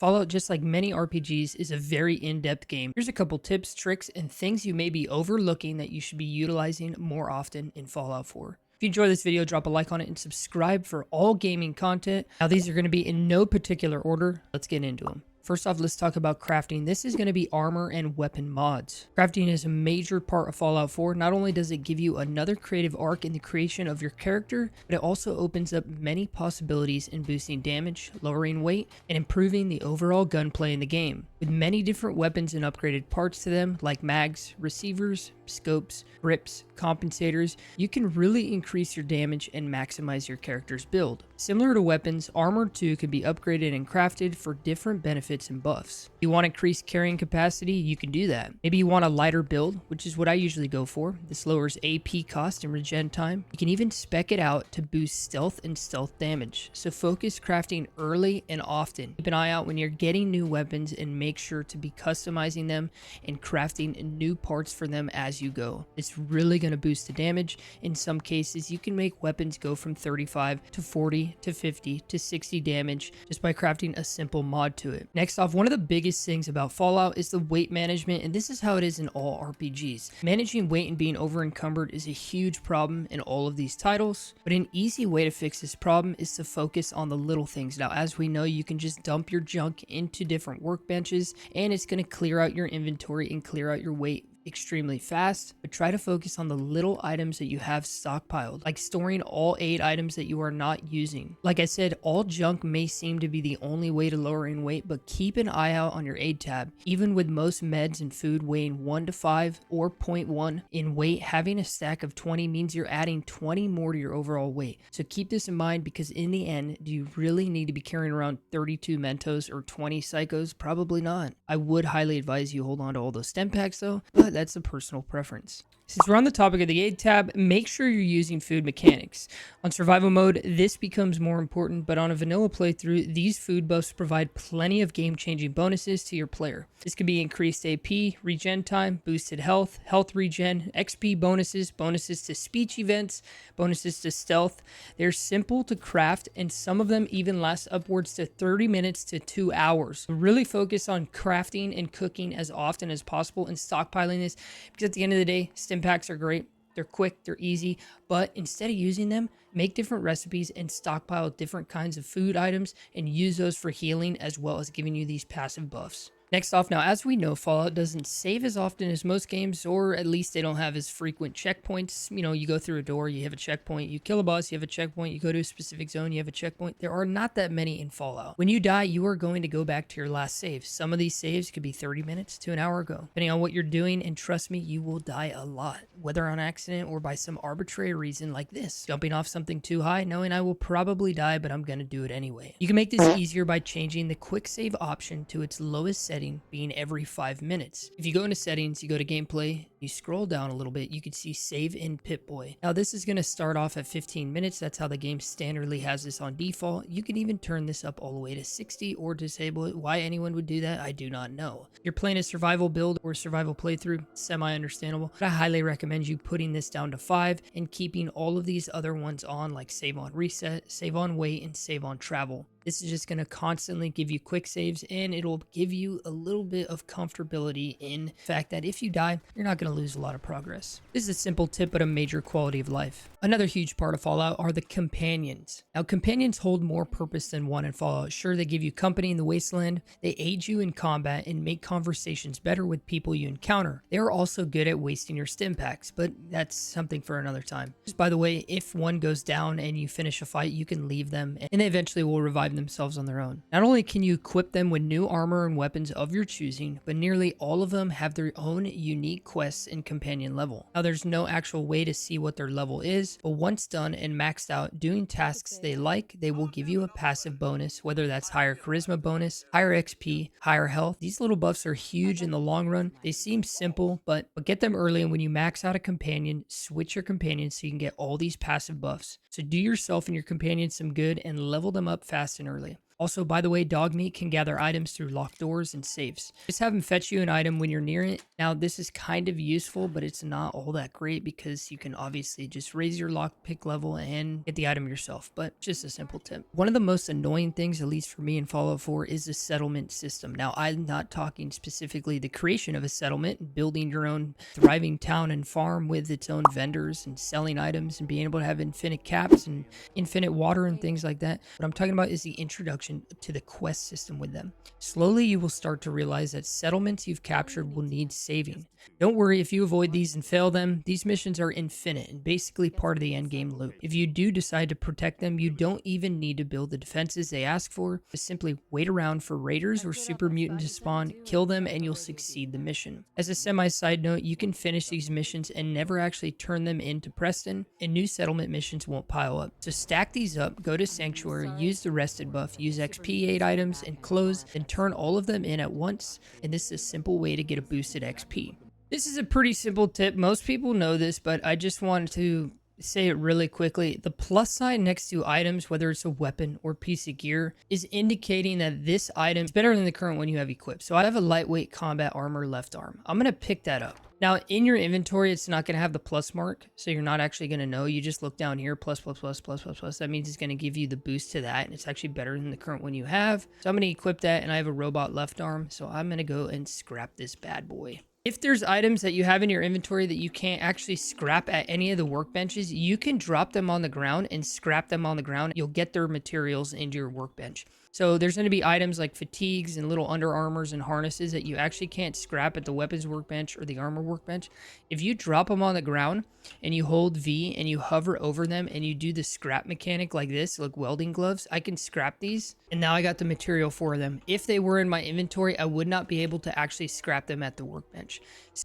Fallout, just like many RPGs, is a very in-depth game. Here's a couple tips, tricks, and things you may be overlooking that you should be utilizing more often in Fallout 4. If you enjoy this video, drop a like on it and subscribe for all gaming content. Now, these are going to be in no particular order. Let's get into them. First off, let's talk about crafting. This is going to be armor and weapon mods. Crafting is a major part of Fallout 4. Not only does it give you another creative arc in the creation of your character, but it also opens up many possibilities in boosting damage, lowering weight, and improving the overall gunplay in the game. With many different weapons and upgraded parts to them, like mags, receivers, scopes, grips, compensators, you can really increase your damage and maximize your character's build. Similar to weapons, armor too can be upgraded and crafted for different benefits and buffs. You want increased carrying capacity, you can do that. Maybe you want a lighter build, which is what I usually go for. This lowers AP cost and regen time. You can even spec it out to boost stealth and stealth damage. So focus crafting early and often. Keep an eye out when you're getting new weapons and make sure to be customizing them and crafting new parts for them as you go. It's really going to boost the damage. In some cases, you can make weapons go from 35 to 40 to 50 to 60 damage just by crafting a simple mod to it. Next off, one of the biggest things about Fallout is the weight management, and this is how it is in all RPGs. Managing weight and being over encumbered is a huge problem in all of these titles, but an easy way to fix this problem is to focus on the little things. Now, as we know, you can just dump your junk into different workbenches and it's going to clear out your inventory and clear out your weight extremely fast, but try to focus on the little items that you have stockpiled, like storing all 8 items that you are not using. Like I said, all junk may seem to be the only way to lower in weight, but keep an eye out on your aid tab. Even with most meds and food weighing 1 to 5 or 0.1 in weight, having a stack of 20 means you're adding 20 more to your overall weight. So keep this in mind, because in the end, do you really need to be carrying around 32 Mentos or 20 Psychos? Probably not. I would highly advise you hold on to all those stem packs though, but that's a personal preference. Since we're on the topic of the aid tab, make sure you're using food mechanics. On survival mode, this becomes more important, but on a vanilla playthrough, these food buffs provide plenty of game-changing bonuses to your player. This could be increased AP, regen time, boosted health, health regen, XP bonuses, bonuses to speech events, bonuses to stealth. They're simple to craft, and some of them even last upwards to 30 minutes to 2 hours. So really focus on crafting and cooking as often as possible and stockpiling this, because at the end of the day, stim packs are great. They're quick, they're easy, but instead of using them, make different recipes and stockpile different kinds of food items and use those for healing as well as giving you these passive buffs. Next off, now as we know, Fallout doesn't save as often as most games, or at least they don't have as frequent checkpoints. You know, you go through a door, you have a checkpoint, you kill a boss, you have a checkpoint, you go to a specific zone, you have a checkpoint. There are not that many in Fallout. When you die, you are going to go back to your last save. Some of these saves could be 30 minutes to an hour ago, depending on what you're doing, and trust me, you will die a lot, whether on accident or by some arbitrary reason like this. Jumping off something too high, knowing I will probably die, but I'm gonna do it anyway. You can make this easier by changing the quick save option to its lowest setting, being every 5 minutes. If you go into settings, you go to gameplay, you scroll down a little bit, you can see save in Pip-Boy. Now this is going to start off at 15 minutes. That's how the game standardly has this on default. You can even turn this up all the way to 60 or disable it. Why anyone would do that, I do not know. If you're playing a survival build or survival playthrough, semi-understandable, but I highly recommend you putting this down to 5 and keeping all of these other ones on, like save on reset, save on weight, and save on travel. This is just going to constantly give you quick saves, and it'll give you a little bit of comfortability in the fact that if you die, you're not going to lose a lot of progress. This is a simple tip, but a major quality of life. Another huge part of Fallout are the companions. Now, companions hold more purpose than one in Fallout. Sure, they give you company in the Wasteland, they aid you in combat and make conversations better with people you encounter. They are also good at wasting your stim packs, but that's something for another time. Just by the way, if one goes down and you finish a fight, you can leave them, and they eventually will revive themselves on their own. Not only can you equip them with new armor and weapons of your choosing, but nearly all of them have their own unique quests and companion level. Now, there's no actual way to see what their level is, but once done and maxed out doing tasks they like, they will give you a passive bonus, whether that's higher charisma bonus, higher XP, higher health. These little buffs are huge in the long run. They seem simple, but get them early, and when you max out a companion, switch your companion so you can get all these passive buffs. So do yourself and your companions some good and level them up fast and early. Also, by the way, dog meat can gather items through locked doors and safes. Just have them fetch you an item when you're near it. Now, this is kind of useful, but it's not all that great because you can obviously just raise your lockpick level and get the item yourself, but just a simple tip. One of the most annoying things, at least for me in Fallout 4, is the settlement system. Now, I'm not talking specifically the creation of a settlement, building your own thriving town and farm with its own vendors and selling items and being able to have infinite caps and infinite water and things like that. What I'm talking about is the introduction to the quest system with them. Slowly, you will start to realize that settlements you've captured will need saving. Don't worry if you avoid these and fail them. These missions are infinite and basically part of the endgame loop. If you do decide to protect them, you don't even need to build the defenses they ask for. Just simply wait around for raiders or super mutant to spawn, kill them, and you'll succeed the mission. As a semi-side note, you can finish these missions and never actually turn them into Preston, and new settlement missions won't pile up. So stack these up, go to Sanctuary, use the rested buff, use XP 8 items and clothes, and turn all of them in at once, and this is a simple way to get a boosted XP. This is a pretty simple tip. Most people know this, but I just wanted to say it really quickly. The plus sign next to items, whether it's a weapon or piece of gear, is indicating that this item is better than the current one you have equipped. So I have a lightweight combat armor left arm. I'm going to pick that up. Now, in your inventory, it's not going to have the plus mark, so you're not actually going to know. You just look down here, plus. That means it's going to give you the boost to that, and it's actually better than the current one you have. So I'm going to equip that, and I have a robot left arm, so I'm going to go and scrap this bad boy. If there's items that you have in your inventory that you can't actually scrap at any of the workbenches, you can drop them on the ground and scrap them on the ground. You'll get their materials into your workbench. So there's going to be items like fatigues and little under armors and harnesses that you actually can't scrap at the weapons workbench or the armor workbench. If you drop them on the ground and you hold V and you hover over them and you do the scrap mechanic like this, like welding gloves, I can scrap these and now I got the material for them. If they were in my inventory, I would not be able to actually scrap them at the workbench.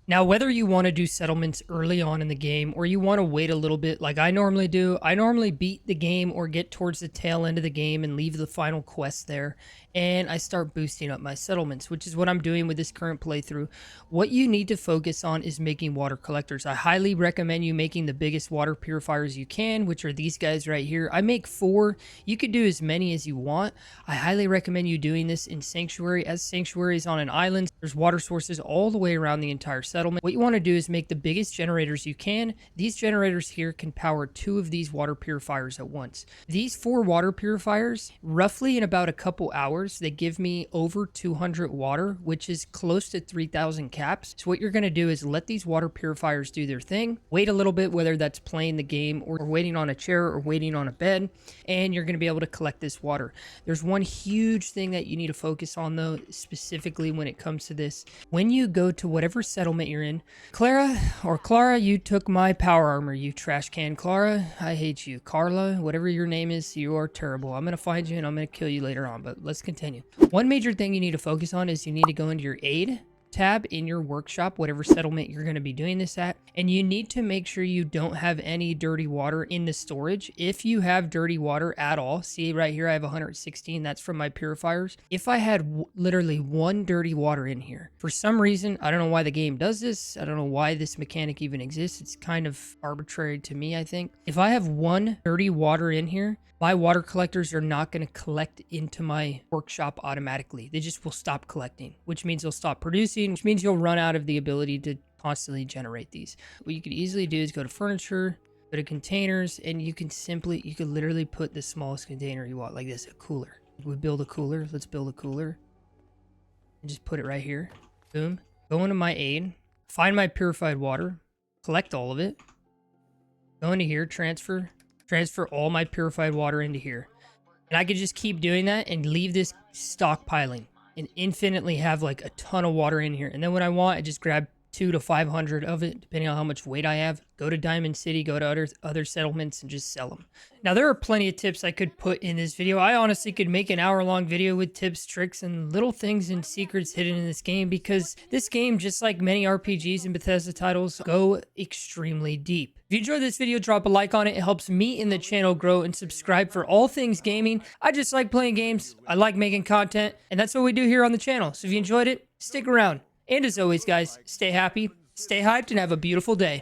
Now, whether you want to do settlements early on in the game or you want to wait a little bit like I normally do, I normally beat the game or get towards the tail end of the game and leave the final quest there, and I start boosting up my settlements, which is what I'm doing with this current playthrough. What you need to focus on is making water collectors. I highly recommend you making the biggest water purifiers you can, which are these guys right here. I make 4. You could do as many as you want. I highly recommend you doing this in Sanctuary, as Sanctuary is on an island. There's water sources all the way around the entire settlement. What you want to do is make the biggest generators you can. These generators here can power 2 of these water purifiers at once. These 4 water purifiers, roughly in about a couple hours, they give me over 200 water, which is close to 3,000 caps. So what you're going to do is let these water purifiers do their thing, wait a little bit, whether that's playing the game or waiting on a chair or waiting on a bed, and you're going to be able to collect this water. There's one huge thing that you need to focus on though, specifically when it comes to this. When you go to whatever settlement you're in, Clara, you took my power armor, you trash can. Clara, I hate you. Carla, whatever your name is, you are terrible. I'm going to find you and I'm going to kill you later on, but let's continue. One major thing you need to focus on is you need to go into your aid tab in your workshop, whatever settlement you're going to be doing this at, and you need to make sure you don't have any dirty water in the storage. If you have dirty water at all, see right here I have 116, that's from my purifiers. If I had literally 1 dirty water in here, for some reason, I don't know why the game does this, I don't know why this mechanic even exists, it's kind of arbitrary to me, I think. If I have 1 dirty water in here, my water collectors are not going to collect into my workshop automatically. They just will stop collecting, which means they'll stop producing, which means you'll run out of the ability to constantly generate these. What you could easily do is go to furniture, go to containers, and you could literally put the smallest container you want, like this, a cooler. We build a cooler. Let's build a cooler. And just put it right here. Boom. Go into my aid, find my purified water, collect all of it, go into here, transfer all my purified water into here. And I could just keep doing that and leave this stockpiling and infinitely have like a ton of water in here. And then when I want, I just grab 200 to 500 of it, depending on how much weight I have. Go to Diamond City, go to other settlements and just sell them. Now, there are plenty of tips I could put in this video. I honestly could make an hour-long video with tips, tricks, and little things and secrets hidden in this game, because this game, just like many RPGs and Bethesda titles, go extremely deep. If you enjoyed this video, drop a like on it. It helps me and the channel grow, and subscribe for all things gaming. I just like playing games. I like making content, and that's what we do here on the channel. So if you enjoyed it, stick around. And as always, guys, stay happy, stay hyped, and have a beautiful day.